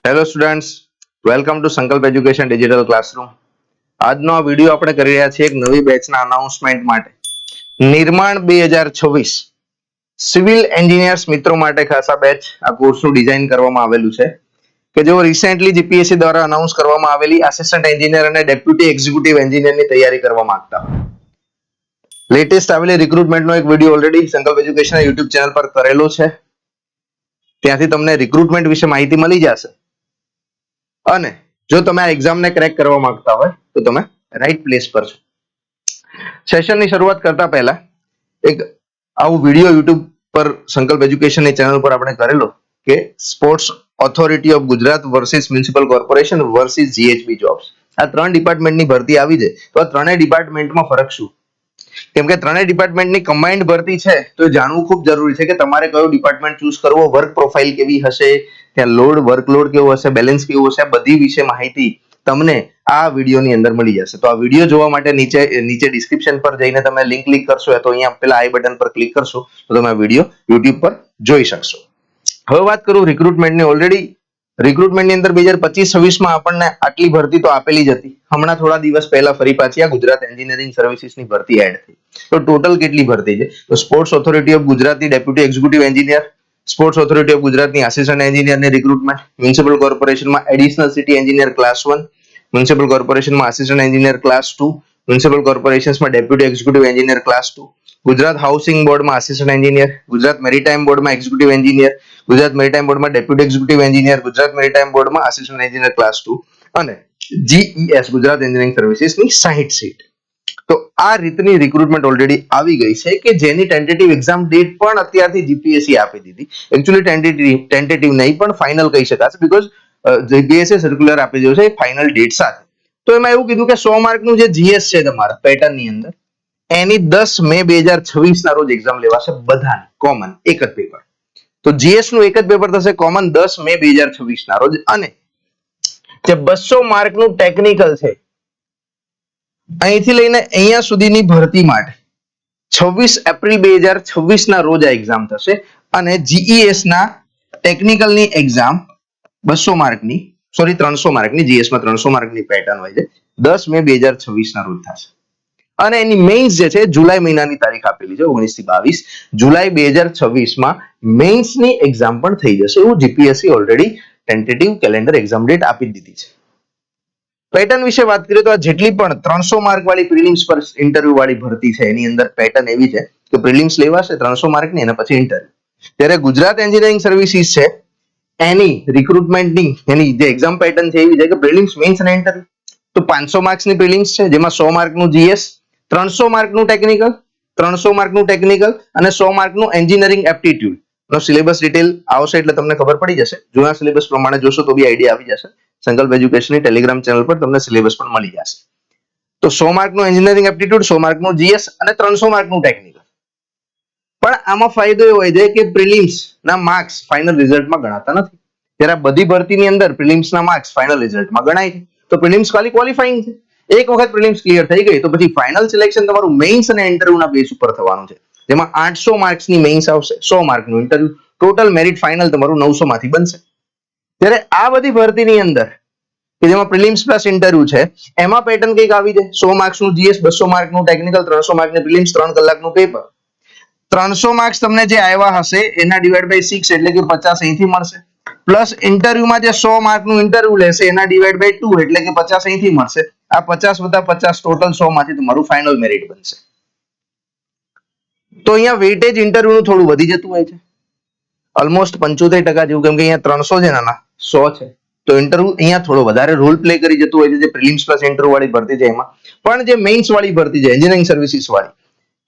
Hello students, welcome to સંકલ્પ education digital classroom. આજનો આ વિડીયો આપણે કરી રહ્યા છીએ એક નવી બેચના અનાઉન્સમેન્ટ માટે. નિર્માણ 2026 સિવિલ એન્જિનિયર્સ મિત્રો માટે ખાસ આ બેચ, આ કોર્સનું ડિઝાઇન કરવામાં આવેલું છે કે જેઓ રિસેન્ટલી જીપીએસસી દ્વારા અનાઉન્સ કરવામાં આવેલી આસિસ્ટન્ટ એન્જિનિયર અને ડેપ્યુટી એક્ઝિક્યુટિવ એન્જિનિયરની તૈયારી કરવા માંગતા હોય. લેટેસ્ટ આવેલી રિક્રુટમેન્ટનો એક વિડીયો ઓલરેડી સંકલ્પ એજ્યુકેશન યુટ્યુબ ચેનલ પર કરેલો છે. ત્યાંથી તમને રિક્રુટમેન્ટ વિશે માહિતી મળી જશે. અને જો તમે આ એક્ઝામને ક્રેક કરવા માંગતા હોય તો તમે રાઈટ પ્લેસ પર છો. સેશનની શરૂઆત કરતા પહેલા એક આવું વિડીયો યુટ્યુબ પર સંકલ્પ એજ્યુકેશનની ચેનલ પર આપણે કરેલો કે sports authority of Gujarat versus municipal corporation versus GHB jobs. આ ત્રણ ડિપાર્ટમેન્ટની ભરતી આવી છે તો આ ત્રણેય ડિપાર્ટમેન્ટમાં ફરક શું? કેમ કે ત્રણેય ડિપાર્ટમેન્ટની કમ્બાઇન્ડ ભરતી છે તો જાણવું ખૂબ જરૂરી છે કે તમારે કયો ડિપાર્ટમેન્ટ ચૂઝ કરવો, વર્ક પ્રોફાઇલ કેવી હશે, ત્યાં લોડ વર્કલોડ કેવો હશે, બેલેન્સ કેવું હશે, બધી વિશે માહિતી તમને આ વિડીયોની અંદર મળી જશે. તો આ વિડીયો જોવા માટે નીચે ડિસ્ક્રિપ્શન પર જઈને તમે લિંક ક્લિક કરશો તો અહીંયા પેલા આઈ બટન પર ક્લિક કરશો તો તમે આ વિડીયો યુટ્યુબ પર જોઈ શકશો. હવે વાત કરું રિક્રુટમેન્ટની. ઓલરેડી રિક્રુટમેન્ટની અંદર 2025-26માં આપણને આટલી ભરતી તો આપેલી જ હતી. હમણાં થોડા દિવસ પહેલા ફરી પાછી આ ગુજરાત એન્જિનિયરિંગ સર્વિસીસની ભરતી એડ થઈ. તો ટોટલ કેટલી ભરતી છે? તો સ્પોર્ટ્સ ઓથોરિટી ઓફ ગુજરાતની deputy executive engineer, sports authority of ગુજરાતની આસિસ્ટન્ટ એન્જિનિયરની રિક્રુટમેન્ટ, મ્યુનિસિપલ કોર્પોરેશનમાં additional city engineer class 1, municipal કોર્પોરેશનમાં આસિસ્ટન્ટ એન્જિનિયર ક્લાસ 2, મ્યુનિસિપલ કોર્પોરેશન્સમાં deputy executive engineer class 2, Gujarat housing બોર્ડમાં આસિસ્ટન્ટ એન્જિનિયર, ગુજરાત મેરીટાઈમ બોર્ડમાં એક્ઝિક્યુટિવ એન્જિનિયર, ગુજરાત મેરીટાઈમ બોર્ડમાં deputy executive engineer, Gujarat maritime બોર્ડમાં assistant engineer class 2 અને જીઈએસ ગુજરાત એન્જિનિયરિંગ સર્વિસીસની 60 seat. તો આ રીતની રિક્રુટમેન્ટ ઓલરેડી આવી ગઈ છે કે જેની ટેન્ટેટિવ એક્ઝામ ડેટ પણ અત્યારથી જીપીએસસી આપી દીધી. એકચ્યુઅલી ટેન્ટેટિવ નહીં પણ ફાઇનલ કહી શકાશે બીકોઝ જીપીએસસી સર્ક્યુલર આપી દીધો છે ફાઇનલ ડેટ સાથે. તો એમાં એવું કીધું કે 100 માર્કનું જે જીએસ છે તમારા પેટર્નની અંદર એની 10 મે 2026 ના રોજ એક્ઝામ લેવાશે બધાની કોમન એક જ પેપર. તો જીએસ નું એક જ પેપર થશે કોમન 10 મે 2026 ના રોજ. અને જે 200 માર્કનું ટેકનિકલ છે અહીંથી લઈને અહીંયા સુધીની ભરતી માટે 26 એપ્રિલ 2026 ના રોજ આ એક્ઝામ થશે. અને જીઈએસ ના ટેકનિકલની એક્ઝામ 200 માર્કની 300 માર્કની, જીએસ માં 300 માર્કની પેટર્ન હોય છે, 10 મે 2026 ના રોજ થશે. અને એની મેઇન્સ જે છે જુલાઈ મહિનાની તારીખ આપેલી છે 19 થી 22 જુલાઈ 2026 માં મેઇન્સની એક્ઝામ પણ થઈ જશે એવું GPSC already tentative calendar exam date આપી દીધી છે. પેટર્ન વિશે વાત કરીએ તો આ જેટલી પણ 300 માર્ક વાળી પ્રિલિમ્સ પર ઇન્ટરવ્યુ વાળી ભરતી છે એની અંદર પેટર્ન એવી છે કે પ્રિલિમ્સ લેવાશે 300 માર્કની અને પછી ઇન્ટરવ્યુ. ત્યારે ગુજરાત એન્જિનિયરિંગ સર્વિસીસ છે એની રિક્રુટમેન્ટની એની જે એક્ઝામ પેટર્ન છે એવી છે કે પ્રિલિમ્સ, મેઇન્સ અને ઇન્ટરવ્યુ. તો 500 માર્ક્સની પ્રિલિમ્સ છે જેમાં 100 માર્કનું જીએસ, 300 માર્કનું ટેકનિકલ, 300 માર્કનું ટેકનિકલ અને 100 માર્કનું એન્જિનિયરિંગ એપ્ટિટ્યુડ નો સિલેબસ ડિટેલ આવશે એટલે તમને ખબર પડી જશે. જૂના સિલેબસ પ્રમાણે જોશો તો બી આઈડિયા આવી જશે. સંકલ્પ એજ્યુકેશનની ટેલિગ્રામ ચેનલ પર તમને સિલેબસ પણ મળી જશે. તો 100 માર્કનું એન્જિનિયરિંગ એપ્ટિટ્યુડ, 100 માર્કનું જીએસ અને 300 માર્કનું ટેકનિકલ. પણ આમાં ફાયદો એવો હોય છે કે પ્રિલિમ્સ ના માર્ક્સ ફાઇનલ રિઝલ્ટમાં ગણાતા નથી. ત્યારે બધી ભરતીની અંદર પ્રિલિમ્સ ના માર્ક્સ ફાઇનલ રિઝલ્ટમાં ગણાય છે. તો પ્રિલિમ્સ ખાલી ક્વોલિફાઈંગ છે. એક વખત પ્રિલિમ્સ ક્લિયર થઈ ગઈ તો પછી ફાઇનલ સિલેક્શન તમારું મેઇન્સ અને ઇન્ટરવ્યુના બેઝ ઉપર થવાનું છે. જેમાં 800 માર્ક્સની મેઇન્સ આવશે, 100 માર્કનું ઇન્ટરવ્યુ, ટોટલ મેરિટ ફાઇનલ તમારું 900 માંથી બનશે. ત્યારે આ બધી ભરતીની અંદર કે જેમાં પ્રિલિમ્સ પ્લસ ઇન્ટરવ્યુ છે એમાં પેટર્ન કંઈક આવી જાય. 100 માર્ક્સનું જીએસ, 200 માર્કનું ટેકનિકલ, 300 માર્કની પ્રિલિમ્સ, 3 કલાકનું પેપર. 300 માર્ક્સ તમને જે આવ્યા હશે એના ડિવાઇડ બાય 6 એટલે કે 50 અહીંથી મળશે. પ્લસ ઇન્ટરવ્યુમાં જે 100 માર્કનું ઇન્ટરવ્યુ લેશે એના ડિવાઇડ બાય 2 એટલે કે 50 અહીંથી મળશે. આ 50 વત્તા 50 ટોટલ 100 માંથી તમારું ફાઇનલ મેરિટ બનશે. તો અહીંયા વેટેજ ઇન્ટરવ્યુનું થોડું વધી જતું હોય છે, ઓલમોસ્ટ 75% જેવું, કેમ કે અહીંયા 300 છે ને 100 છે તો ઇન્ટરવ્યુ અહીંયા થોડો વધારે રોલ પ્લે કરી જતું હોય છે જે પ્રિલિમ્સ પ્લસ ઇન્ટરવ્યુ વાળી ભરતી છે એમાં. પણ જે મેઇન્સ વાળી ભરતી છે એન્જિનિયરિંગ સર્વિસીસ વાળી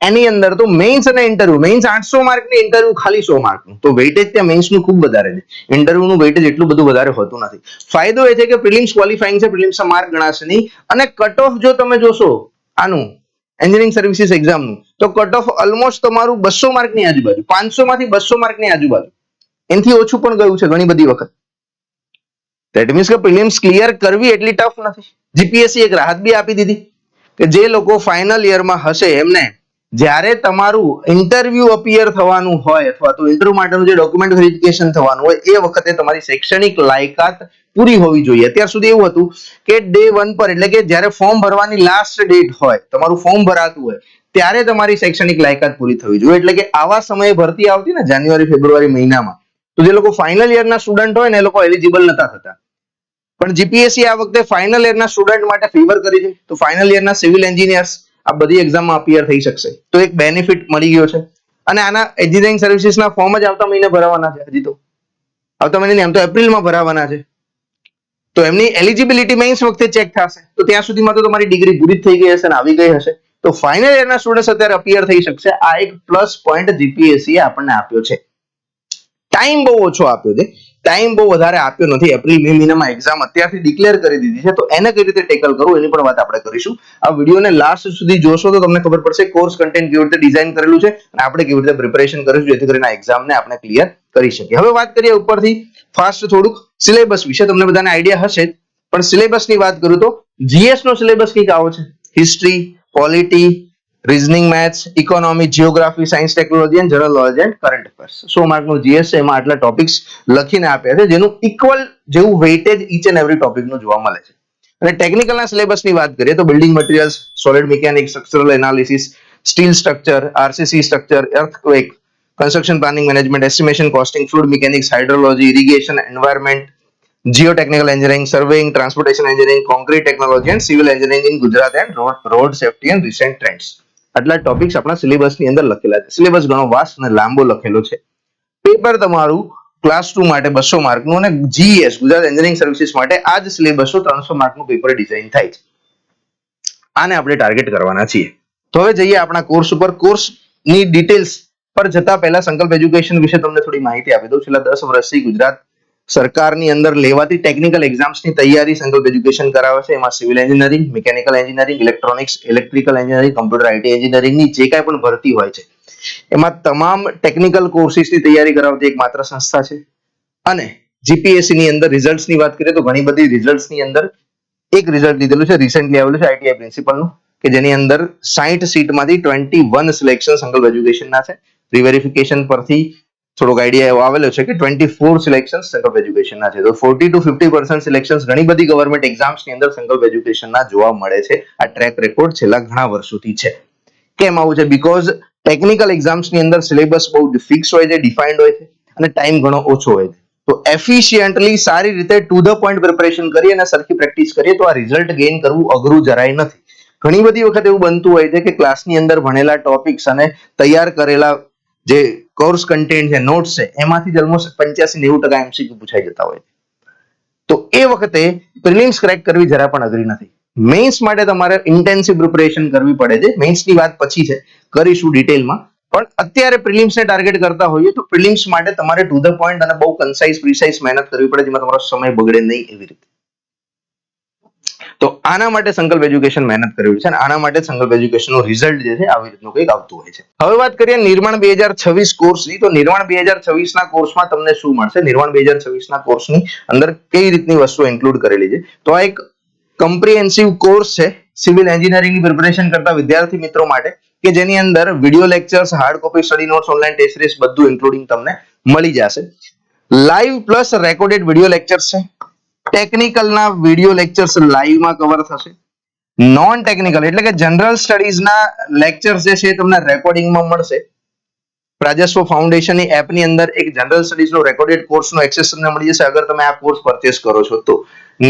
એની અંદર તો મેઇન્સ અને ઇન્ટરવ્યુ, મેઇન્સ 800 માર્કની, ઇન્ટરવ્યુ ખાલી 100 માર્કનું. તો વેટેજ ત્યાં મેઇન્સનું ખૂબ વધારે છે, ઇન્ટરવ્યુનું વેટેજ એટલું બધું વધારે હોતું નથી. ફાયદો એ છે કે પ્રિલિમ્સ ક્વોલિફાઈંગ છે, પ્રિલિમ્સના માર્ક ગણાશે નહીં. અને કટ ઓફ જો તમે જોશો આનું એન્જિનિયરિંગ સર્વિસીસ એક્ઝામનું તો કટ ઓફ ઓલમોસ્ટ તમારું 200 માર્કની આજુબાજુ, 500 માંથી 200 માર્કની આજુબાજુ, એનાથી ઓછું પણ ગયું છે ઘણી બધી વખત. ધેટ મીન્સ કે પ્રિલિમ્સ ક્લિયર કરવી એટલી ટફ નથી. જીપીએસસી એક રાહત બી આપી દીધી કે જે લોકો ફાઇનલ યરમાં હશે એમને જ્યારે તમારું ઇન્ટરવ્યુ અપિયર થવાનું હોય અથવા તો ઇન્ટરવ્યુ માટેનું જે ડોક્યુમેન્ટ વેરિફિકેશન થવાનું હોય એ વખતે તમારી શૈક્ષણિક લાયકાત પૂરી હોવી જોઈએ. અત્યાર સુધી એવું હતું કે ડે 1 પર એટલે કે જ્યારે ફોર્મ ભરવાની લાસ્ટ ડેટ હોય, તમારું ફોર્મ ભરાતું હોય ત્યારે તમારી શૈક્ષણિક લાયકાત પૂરી થવી જોઈએ. એટલે કે આવા સમયે ભરતી આવતી ને જાન્યુઆરી ફેબ્રુઆરી મહિનામાં, તો જે લોકો ફાઇનલ યરના સ્ટુડન્ટ હોય ને એ લોકો એલિજિબલ નતા થતા. પણ જીપીએસસી આ વખતે ફાઇનલ યરના સ્ટુડન્ટ માટે ફેવર કરી છે. તો ફાઇનલ યરના સિવિલ એન્જિનિયર્સ આ બધી એક્ઝામમાં અપિયર થઈ શકશે. તો એક બેનિફિટ મળી ગયો છે. અને આના એન્જિનિયરિંગ સર્વિસીસના ફોર્મ જ આવતા મહિને ભરાવાના છે. હજી તો આવતા મહિને એમ તો એપ્રિલમાં ભરાવાના છે. તો એમની એલિજિબિલિટી મેઇન્સ વખતે ચેક થશે. તો ત્યાં સુધીમાં તો તમારી ડિગ્રી પૂરી થઈ ગઈ હશે અને આવી ગઈ હશે. તો ફાઇનલ યરના સ્ટુડન્ટ્સ અત્યારે અપિયર થઈ શકશે. આ એક પ્લસ પોઈન્ટ જીપીએસસી આપણને આપ્યો છે. ટાઈમ બહુ ઓછો આપ્યો છે. ટાઈમ બહુ વધારે આપ્યો નથી. એપ્રિલ મે મહિનામાં એક્ઝામ અત્યારથી ડિક્લેર કરી દીધી છે. તો એને કઈ રીતે ટેકલ કરવું એની પણ વાત આપણે કરીશું. આ વિડીયોને લાસ્ટ સુધી જોશો તો તમને ખબર પડશે કોર્સ કન્ટેન્ટ કેવી રીતે ડિઝાઇન કરેલું છે અને આપણે કેવી રીતે પ્રિપેરેશન કરીશું જેથી કરીને આ એક્ઝામને આપણે ક્લિયર કરી શકીએ. હવે વાત કરીએ ઉપરથી ફાસ્ટ થોડુંક સિલેબસ વિશે. તમને બધાને આઈડિયા હશે પણ સિલેબસની વાત કરું તો જીએસ નો સિલેબસ કંઈક આવો છે. History, polity, reasoning, maths, economy, geography, science, technology and general knowledge and current affairs. 100 માર્કનું જીએસ છે. એમાં આટલા ટોપિક્સ લખીને આપ્યા છે જેનું ઇક્વલ જેવું વેઇટેજ ઈચ એન્ડ એવરી ટોપિકનું જોવા મળે છે. અને ટેકનિકલના સિલેબસની વાત કરીએ તો building materials, solid mechanics, structural analysis, steel structure, RCC structure, earthquake, construction planning management, estimation, costing, fluid mechanics, hydrology, irrigation, environment, geotechnical engineering, surveying, transportation engineering, concrete technology and civil engineering in Gujarat and road safety and recent trends. આટલા topics આપણા સિલેબસની અંદર લખેલા છે. Syllabus ઘણો vast અને લાંબો લખેલો છે. પેપર તમારું ક્લાસ 2 માટે 200 માર્કનું અને જીએસ ગુજરાત એન્જિનિયરિંગ સર્વિસીસ માટે આ જ સિલેબસ 300 માર્કનું પેપર ડિઝાઇન થાય છે. આને આપણે ટાર્ગેટ કરવાના છીએ. તો હવે જઈએ આપણા કોર્સ ઉપર. કોર્સની ડિટેલ્સ પર જતા પહેલા સંકલ્પ એજ્યુકેશન વિશે તમને થોડી માહિતી આપી દઉં. છેલ્લા 10 વર્ષથી ગુજરાત સરકારની અંદર લેવાતી ટેકનિકલ એક્ઝામ્સની તૈયારી સંકલ્પ એજ્યુકેશન કરાવે છે. એમાં civil engineering, mechanical engineering, electronics, electrical engineering, computer IT એન્જિનિયરિંગની જે કાંઈ પણ ભરતી હોય છે એમાં તમામ ટેકનિકલ કોર્સિસની તૈયારી કરાવતી એક માત્ર સંસ્થા છે. અને જીપીએસસી ની અંદર રિઝલ્ટ્સની વાત કરીએ તો ઘણી બધી રિઝલ્ટ્સની અંદર એક રિઝલ્ટ લીધેલું છે રિસેન્ટલી આવેલું છે આઈટીઆઈ પ્રિન્સિપલનું, કે જેની અંદર 60 સીટમાંથી 21 સિલેક્શન સંકલ્પ એજ્યુકેશનના છે. રિવેરિફિકેશન પરથી થોડોક આઈડિયા એવો આવેલો છે કે 24 સિલેક્શન સંકલ્પ એજ્યુકેશનના છે. તો 40 to 50% સિલેક્શન્સ ઘણી બધી ગવર્મેન્ટ એક્ઝામ્સની અંદર સંકલ્પ એજ્યુકેશનના જોવા મળે છે. આ ટ્રેક રેકોર્ડ છેલ્લા ઘણા વર્ષોથી છે. કેમ આવું છે? બીકોઝ ટેકનિકલ એક્ઝામ્સની અંદર સિલેબસ બહુ ફિક્સ હોય છે, ડિફાઇન્ડ હોય છે અને ટાઈમ ઘણો ઓછો હોય છે. તો એફિશિયન્ટલી સારી રીતે ટુ ધ પોઈન્ટ પ્રિપરેશન કરી અને સરખી પ્રેક્ટિસ કરીએ તો આ રિઝલ્ટ ગેઇન કરવું અઘરું જરાય નથી. ઘણી બધી વખત એવું બનતું હોય છે કે ક્લાસની અંદર ભણેલા ટોપિક્સ અને તૈયાર કરેલા જે કોર્સ કન્ટેન્ટ છે, નોટ્સ છે, એમાંથી ઓલમોસ્ટ 85-90% એમસીક્યુ પૂછાઈ જતા હોય. તો એ વખતે પ્રિલિમ્સ ક્રેક કરવી જરા પણ અઘરી નથી. મેઇન્સ માટે તમારે ઇન્ટેન્સિવ પ્રિપરેશન કરવી પડે છે. મેઇન્સની વાત પછી છે, કરીશું ડિટેલમાં. પણ અત્યારે પ્રિલિમ્સને ટાર્ગેટ કરતા હોઈએ તો પ્રિલિમ્સ માટે તમારે ટુ ધ પોઈન્ટ અને બહુ કન્સાઇઝ પ્રિસાઇઝ મહેનત કરવી પડે જેમાં તમારો સમય બગડે નહીં એવી રીતે. તો આના માટે સંકલ્પ એજ્યુકેશન મહેનત કરવી છે અને આના માટે સંકલ્પ એજ્યુકેશનનું રિઝલ્ટ જે છે આવી રીતનું કંઈક આવતું હોય છે. હવે વાત કરીએ નિર્માણ 2026 કોર્સની. તો નિર્માણ 2026 ના કોર્સમાં તમને શું મળશે? નિર્માણ 2026 ના કોર્સની અંદર કઈ રીતની વસ્તુઓ ઇન્ક્લુડ કરેલી છે? તો આ એક કમ્પ્રિહેન્સિવ કોર્સ છે સિવિલ એન્જિનિયરિંગની પ્રિપરેશન કરતા વિદ્યાર્થી મિત્રો માટે, કે જેની અંદર video lectures, hard copy study notes, online test series બધું ઇન્ક્લુડિંગ તમને મળી જશે. Live plus recorded video lectures છે. ટેકનિકલના વિડિયો લેક્ચર્સ લાઈવમાં કવર થશે. નોન ટેકનિકલ એટલે કે જનરલ સ્ટડીઝના લેક્ચર્સ જે છે તમને રેકોર્ડિંગમાં મળશે. રાજસ્વ ફાઉન્ડેશનની એપની અંદર એક જનરલ સ્ટડીઝનો રેકોર્ડેડ કોર્સનો એક્સેસ તમને મળી જશે અગર તમે આ કોર્સ પરચેસ કરો છો તો.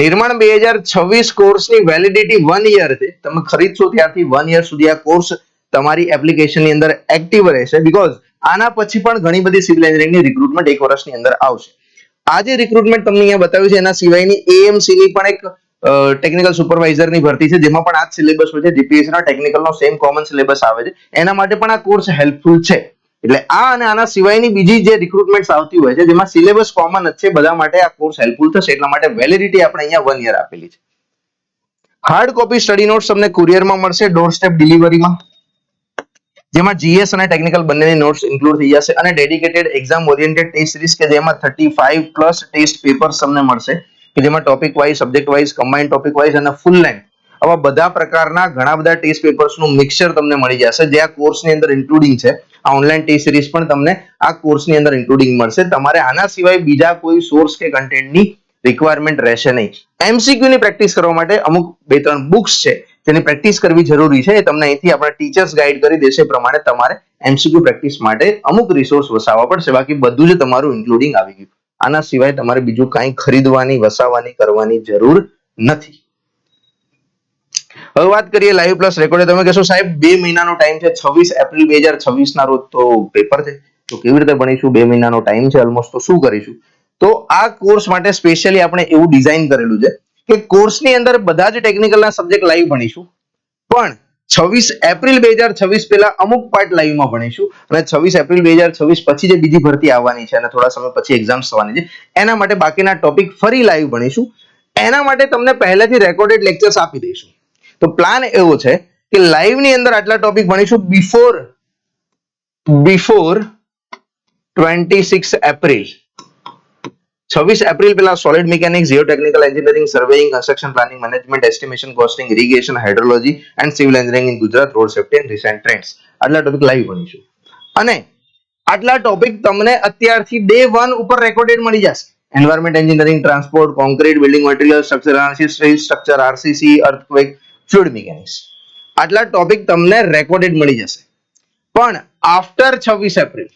નિર્માણ 2026 કોર્સની વેલિડિટી 1 યર છે. તમે ખરીદશો ત્યારથી 1 યર સુધી આ કોર્સ તમારી એપ્લિકેશનની અંદર એક્ટિવ રહેશે. બીકોઝ આના પછી પણ ઘણી બધી સિવિલ એન્જિનિયરિંગની રિક્રુટમેન્ટ એક વર્ષની અંદર આવશે. આ જે રિક્રુટમેન્ટ તમને અહીંયા બતાવ્યું છે એના સિવાયની એએમસીની પણ એક ટેકનિકલ સુપરવાઇઝરની ભરતી છે જેમાં પણ આ જ સિલેબસ હોય છે. જીપીએસસીના ટેકનિકલનો સેમ કોમન સિલેબસ આવે છે. એના માટે પણ આ કોર્સ હેલ્પફુલ છે. એટલે આ અને આના સિવાયની બીજી જે રિક્રુટમેન્ટ આવતી હોય છે જેમાં સિલેબસ કોમન જ છે, બધા માટે આ કોર્સ હેલ્પફુલ થશે. એટલા માટે વેલિડિટી આપણે અહીંયા 1 યર આપેલી છે. હાર્ડ કોપી સ્ટડી નોટ્સ તમને કુરિયરમાં મળશે, ડોર સ્ટેપ ડિલિવરીમાં, જેમાં જીએસ અને ટેકનિકલ બંનેની નોટ્સ ઇન્ક્લુડ થઈ જશે. અને dedicated exam oriented test series કે જેમાં 35 પ્લસ ટેસ્ટ પેપર્સ તમને મળશે કે જેમાં topic wise, subject wise, combined topic wise અને ફૂલ લેન્થ આવા બધા પ્રકારના ઘણા બધા ટેસ્ટ પેપર્સનું મિક્સચર તમને મળી જશે, જે આ કોર્સની અંદર ઇન્ક્લુડિંગ છે. આ ઓનલાઈન ટેસ્ટ સિરીઝ પણ તમને આ કોર્સની અંદર ઇન્ક્લુડિંગ મળશે. તમારે આના સિવાય બીજા કોઈ સોર્સ કે કન્ટેન્ટની રિક્વાયરમેન્ટ રહેશે નહીં. એમસીક્યુ ની પ્રેક્ટિસ કરવા માટે અમુક 2-3 બુક્સ છે જેની પ્રેક્ટિસ કરવી જરૂરી છે. એ તમને અહીંથી આપણા ટીચર્સ ગાઈડ કરી દેશે. પ્રમાણે તમારે એમસીક્યુ પ્રેક્ટિસ માટે અમુક રિસોર્સ વસાવવા પડશે. બાકી બધું જ તમારું ઇન્ક્લુડિંગ આવી ગયું. આના સિવાય તમારે બીજું કાંઈ ખરીદવાની, વસાવવાની, કરવાની જરૂર નથી. હવે વાત કરીએ લાઈવ પ્લસ રેકોર્ડ. તમે કહેશો સાહેબ 2 મહિનાનો ટાઈમ છે, 26 એપ્રિલ 2026 ના રોજ તો પેપર છે, તો કેવી રીતે ભણીશું? 2 મહિનાનો ટાઈમ છે ઓલમોસ્ટ, તો શું કરીશું? તો આ કોર્સ માટે સ્પેશિયલી આપણે એવું ડિઝાઇન કરેલું છે કે કોર્સની અંદર બધા જ ટેકનિકલના સબ્જેક્ટ લાઈવ ભણીશું, પણ 26 એપ્રિલ 2026 પહેલા અમુક પાર્ટ લાઈવમાં ભણીશું અને 26 એપ્રિલ 2026 પછી જે બીજી ભરતી આવવાની છે અને થોડા સમય પછી એક્ઝામ્સ થવાની છે એના માટે બાકીના ટોપિક ફરી લાઈવ ભણીશું. એના માટે તમને પહેલેથી રેકોર્ડેડ લેક્ચર્સ આપી દઈશું. તો પ્લાન એવો છે કે લાઈવ ની અંદર આટલા ટોપિક ભણીશું બિફોર 26 એપ્રિલ. 26 એપ્રિલ પહેલા solid mechanics, geotechnical engineering, surveying, construction planning, management, estimation, costing, irrigation, hydrology and civil engineering in Gujarat, road safety and recent trends, આટલા ટોપિક લાઈવ ભણીશું. અને આટલા ટોપિક તમને અત્યારથી ડે 1 ઉપર રેકોર્ડેડ મળી જશે. Environment engineering, transport, concrete, building material, structure analysis, structure, RCC, earthquake, fluid mechanics, આટલા ટોપિક તમને રેકોર્ડેડ મળી જશે. પણ આફ્ટર 26 એપ્રિલ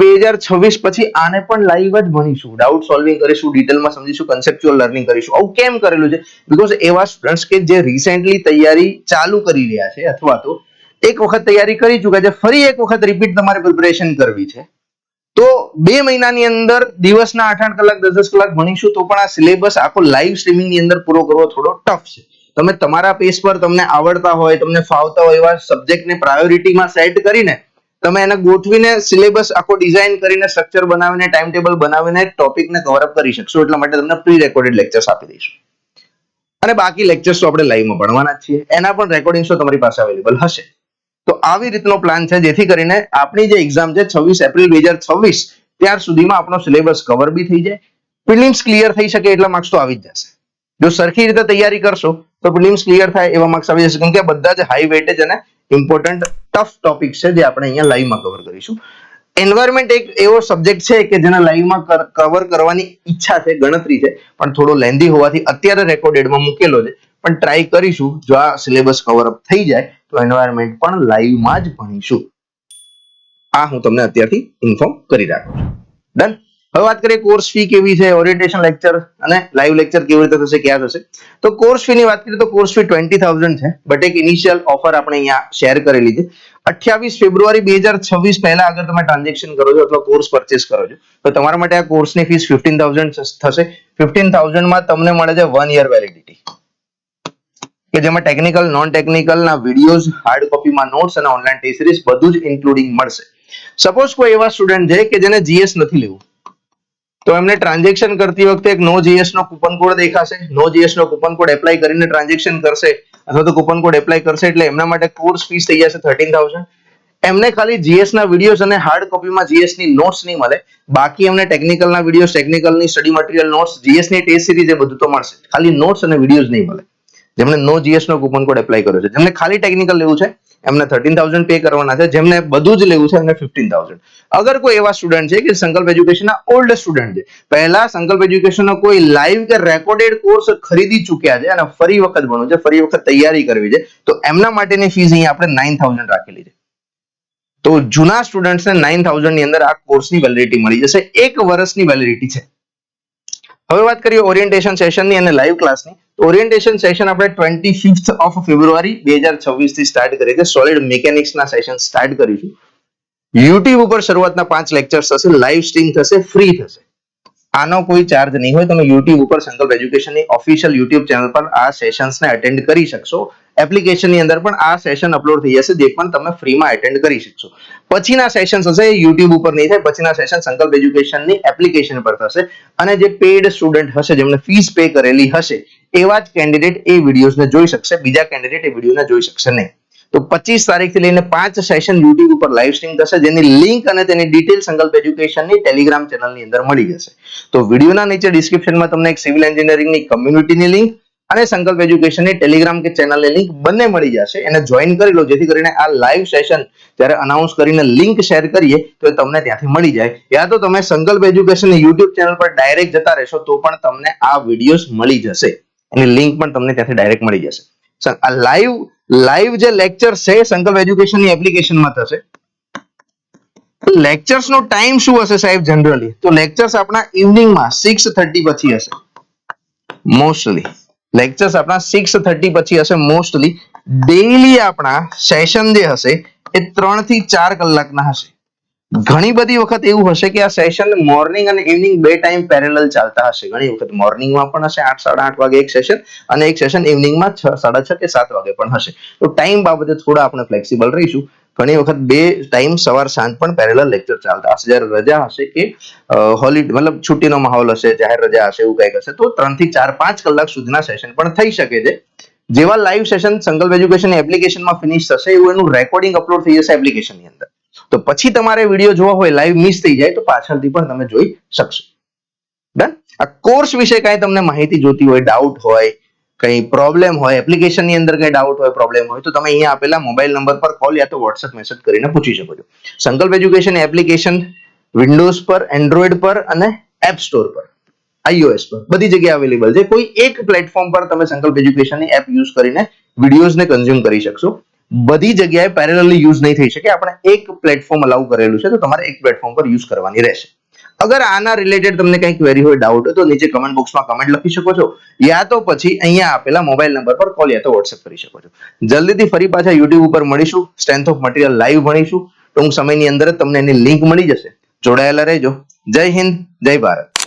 2026 પછી આને પણ લાઈવ જ ભણીશું, ડાઉટ સોલ્વિંગ કરીશું, ડિટેલમાં સમજીશું, કન્સેપ્ચ્યુઅલ લર્નિંગ કરીશું. આવું કેમ કરેલું છે? બીકોઝ એવા સ્ટુડન્ટ્સ કે જે રિસેન્ટલી તૈયારી ચાલુ કરી રહ્યા છે અથવા તો એક વખત તૈયારી કરી ચૂક્યા છે, ફરી એક વખત રિપીટ તમારે પ્રિપરેશન કરવી છે, તો 2 મહિનાની અંદર દિવસના 8-8 કલાક 10-10 કલાક ભણીશું તો પણ આ સિલેબસ આખો લાઈવ સ્ટ્રીમિંગની અંદર પૂરો કરવો થોડો ટફ છે. તમે તમારા પેસ પર તમને આવડતા હોય, તમને ફાવતા હોય એવા સબ્જેક્ટને પ્રાયોરિટીમાં સેટ કરીને તમે એને ગોઠવીને સિલેબસ આખો ડિઝાઇન કરીને સ્ટ્રક્ચર બનાવીને ટાઈમ ટેબલ બનાવીને ટોપિકને કવર અપ કરી શકશો. એટલા માટે તમને પ્રી રેકોર્ડેડ લેક્ચર્સ આપી દઈશું. અને બાકી લેક્ચર્સ તો આપણે લાઈવમાં ભણવાના જ છીએ, એના પણ રેકોર્ડિંગ્સ તમારી પાસે અવેલેબલ હશે. તો આવી રીતનો પ્લાન છે જેથી કરીને આપણી જે એક્ઝામ છે 26 એપ્રિલ 2026 ત્યાર સુધીમાં આપણો સિલેબસ કવર બી થઈ જાય, પ્રિલિમ્સ ક્લિયર થઈ શકે એટલા માર્ક્સ તો આવી જ જશે. જો સરખી રીતે તૈયારી કરશો તો પ્રિલિમ્સ ક્લિયર થાય એવા માર્ક્સ આવી જશે, કેમ કે બધા જ હાઈ વેટેજ અને ઇમ્પોર્ટન્ટ ટફ ટોપિક છે જે આપણે અહીંયા લાઈવમાં કવર કરીશું. એન્વાયરમેન્ટ એક એવો સબ્જેક્ટ છે કે જેના લાઈવમાં કવર કરવાની ઈચ્છા છે, ગણતરી છે, પણ થોડો લેન્ધી હોવાથી અત્યારે રેકોર્ડેડમાં મૂકેલો છે. પણ ટ્રાય કરીશું, જો આ સિલેબસ કવર અપ થઈ જાય તો એન્વાયરમેન્ટ પણ લાઈવમાં જ ભણીશું. આ હું તમને અત્યારથી ઇન્ફોર્મ કરી રાખું છું. ડન. હવે વાત કરીએ કોર્સ ફી કેવી છે, ઓરિએન્ટેશન લેક્ચર અને લાઈવ લેક્ચર કેવી રીતે થશે, ક્યાં થશે. તો કોર્સ ફી ની વાત કરીએ તો કોર્સ ફી 20,000 છે, બટ એક ઇનિશિયલ ઓફર આપણે અહીંયા શેર કરેલી છે. 28 ફેબ્રુઆરી 2026 પહેલા અગર તમે ટ્રાન્ઝેક્શન કરો છો અથવા કોર્સ પરચેસ કરો છો તો તમારા માટે આ કોર્સની ફીસ 15,000 થશે. 15,000 માં તમને મળે છે 1 યર વેલિડિટી, કે જેમાં ટેકનિકલ, નોન ટેકનિકલ ના વિડીયોઝ, હાર્ડ કોપીમાં નોટ્સ અને ઓનલાઈન ટેસ્ટ સિરીઝ બધું જ ઇન્ક્લુડિંગ મળશે. સપોઝ કોઈ એવા સ્ટુડન્ટ છે કે જેને જીએસ નથી લેવું, તો એમને ટ્રાન્ઝેક્શન કરતી વખતે એક નો જીએસ નો કૂપન કોડ દેખાશે. નો જીએસ નો કૂપન કોડ એપ્લાય કરીને ટ્રાન્ઝેક્શન કરશે અથવા તો કૂપન કોડ એપ્લાય કરશે એટલે એમના માટે કોર્સ ફીસ થઈ જશે 13,000. એમને ખાલી જીએસ ના વિડીયોઝ અને હાર્ડ કોપીમાં જીએસ ની નોટ્સ નહીં મળે, બાકી એમને ટેકનિકલ ના વિડીયોઝ, ટેકનિકલની સ્ટડી મટીરિયલ નોટ્સ, જીએસ ની ટેસ્ટ સિરીઝ એ બધું તો મળશે, ખાલી નોટ્સ અને વિડીયોઝ નહીં મળે. જેમને નો જીએસ નો કૂપન કોડ એપ્લાય કર્યો છે, જેમને ખાલી ટેકનિકલ લેવું છે એમને 13,000 પે કરવાના છે, જેમને બધું જ લેવું છે એમને 15,000. અગર કોઈ એવા સ્ટુડન્ટ છે કે સંકલ્પ એજ્યુકેશનના ઓલ્ડ સ્ટુડન્ટ છે, પહેલા સંકલ્પ એજ્યુકેશનનો કોઈ લાઈવ કે રેકોર્ડેડ કોર્સ ખરીદી ચૂક્યા છે અને ફરી વખત ભણવું છે, ફરી વખત તૈયારી કરવી છે, તો એમના માટેની ફીસ અહીં આપણે 9,000 રાખેલી છે. તો જૂના સ્ટુડન્ટ્સને 9,000 ની અંદર આ કોર્સની વેલિડિટી મળી જશે, 1 વર્ષની વેલિડિટી છે. હવે વાત કરીએ ઓરિએન્ટેશન સેશનની અને લાઈવ ક્લાસની. ઓરિએન્ટેશન સેશન આપણે 25th ઓફ ફેબ્રુઆરી 2026 થી સ્ટાર્ટ કરીએ છીએ. સોલિડ મિકેનિક્સના સેશન સ્ટાર્ટ કરીશું. YouTube ઉપર શરૂઆતના 5 લેક્ચર્સ થશે, લાઈવ સ્ટ્રીમ થશે, ફ્રી થશે. આનો કોઈ ચાર્જ નહીં હોય. તમે YouTube ઉપર સંકલ્પ એજ્યુકેશનની ઓફિશિયલ YouTube ચેનલ પર આ સેશન્સને અટેન્ડ કરી શકશો. એપ્લિકેશનની અંદર પણ આ સેશન અપલોડ થઈ જશે, જે પણ તમે ફ્રીમાં અટેન્ડ કરી શકશો. પછીના સેશન્સ હશે YouTube ઉપર નહીં થાય, પછીના સેશન સંકલ્પ એજ્યુકેશનની એપ્લિકેશન પર થશે અને જે પેઇડ સ્ટુડન્ટ હશે, જેમને ફીસ પે કરેલી હશે, એવા જ કેન્ડિડેટ એ વિડીયોઝને જોઈ શકશે, બીજા કેન્ડિડેટ એ વિડીયોને જોઈ શકશે નહીં. તો 25 તારીખથી લઈને 5 સેશન YouTube ઉપર લાઈવ સ્ટ્રીમ થશે, જેની લિંક અને તેની ડિટેલ સંકલ્પ એજ્યુકેશનની ટેલિગ્રામ ચેનલની અંદર મળી જશે. તો વિડીયોના નીચે ડિસ્ક્રિપ્શનમાં તમને એક સિવિલ એન્જિનિયરિંગની કમ્યુનિટીની લિંક અને સંકલ્પ એજ્યુકેશનની ટેલિગ્રામ કે ચેનલની લિંક બંને મળી જશે. એને જોઈન કરી લો, જેથી કરીને આ લાઈવ સેશન જ્યારે અનાઉન્સ કરીને લિંક શેર કરીએ તો એ તમને ત્યાંથી મળી જાય. યા તો તમે સંકલ્પ એજ્યુકેશનની YouTube ચેનલ પર ડાયરેક્ટ જતા રહેશો તો પણ તમને આ વિડીયોઝ મળી જશે. એની લિંક પણ તમને ત્યાંથી ડાયરેક્ટ મળી જશે. આ લાઈવ જે લેક્ચર છે સંકલ્પ એજ્યુકેશનની એપ્લિકેશનમાં થશે. લેક્ચર્સ નો ટાઈમ શું હશે સાહેબ? જનરલી તો લેક્ચર્સ આપણા ઇવનિંગમાં 6:30 પછી હશે. મોસ્ટલી લેક્ચર્સ આપણા 6:30 પછી હશે. મોસ્ટલી ડેઈલી આપણા સેશન જે હશે એ 3 થી 4 કલાકના હશે. ઘણી બધી વખત એવું હશે કે આ સેશન મોર્નિંગ અને ઇવનિંગ બે ટાઈમ પેરેલલ ચાલતા હશે. ઘણી વખત મોર્નિંગમાં પણ હશે 8, 8:30 વાગે એક સેશન, અને એક સેશન ઇવનિંગમાં 6, 6:30 કે 7 વાગે પણ હશે. તો ટાઈમ બાબતે થોડા આપણે ફ્લેક્સિબલ રહીશું. ઘણી વખત બે ટાઈમ સવાર સાંજ પણ પેરેલલ લેક્ચર ચાલતા હશે. જ્યારે રજા હશે કે હોલિડે મતલબ છુટ્ટીનો માહોલ હશે, જાહેર રજા હશે, એવું કંઈક હશે, તો 3 થી 4, 5 કલાક સુધીના સેશન પણ થઈ શકે છે. જેવા લાઈવ સેશન સંકલ્પ એજ્યુકેશન એપ્લિકેશનમાં ફિનિશ થશે એવું એનું રેકોર્ડિંગ અપલોડ થઈ જશે એપ્લિકેશનની અંદર. તો પછી તમારે વિડીયો જોવા હોય, લાઈવ મિસ થઈ જાય તો પાછળથી પણ તમે જોઈ શકશો. ડન. આ કોર્સ વિશે કાંઈ તમને માહિતી જોતી હોય, ડાઉટ હોય, કઈ પ્રોબ્લેમ હોય, એપ્લિકેશનની અંદર કઈ ડાઉટ હોય, પ્રોબ્લેમ હોય, તો તમે અહીંયા આપેલા મોબાઈલ નંબર પર કોલ યા તો વોટ્સએપ મેસેજ કરીને પૂછી શકો છો. સંકલ્પ એજ્યુકેશન એપ્લિકેશન વિન્ડોઝ પર, એન્ડ્રોઈડ પર અને એપ સ્ટોર પર, iOS પર બધી જગ્યાએ અવેલેબલ છે. કોઈ એક પ્લેટફોર્મ પર તમે સંકલ્પ એજ્યુકેશનની એપ યુઝ કરીને વિડીયોઝને કન્ઝ્યુમ કરી શકશો. બધી જગ્યાએ પેરેલલી યુઝ નહીં થઈ શકે. આપણે એક પ્લેટફોર્મ અલાઉ કરેલું છે, તો તમારે એક પ્લેટફોર્મ પર યુઝ કરવાની રહેશે. અગર આના રિલેટેડ તમને કંઈ ક્વેરી હોય, ડાઉટ હોય, તો નીચે કમેન્ટ બોક્સમાં કમેન્ટ લખી શકો છો, યા તો પછી અહીંયા આપેલા મોબાઈલ નંબર પર કોલ યા તો વોટ્સએપ કરી શકો છો. જલ્દીથી ફરી પાછા YouTube ઉપર મળીશું. સ્ટ્રેન્થ ઓફ મટીરિયલ લાઈવ ભણીશું. ટૂંક સમયની અંદર જ તમને એની લિંક મળી જશે. જોડાયેલા રહેજો. જય હિન્દ, જય ભારત.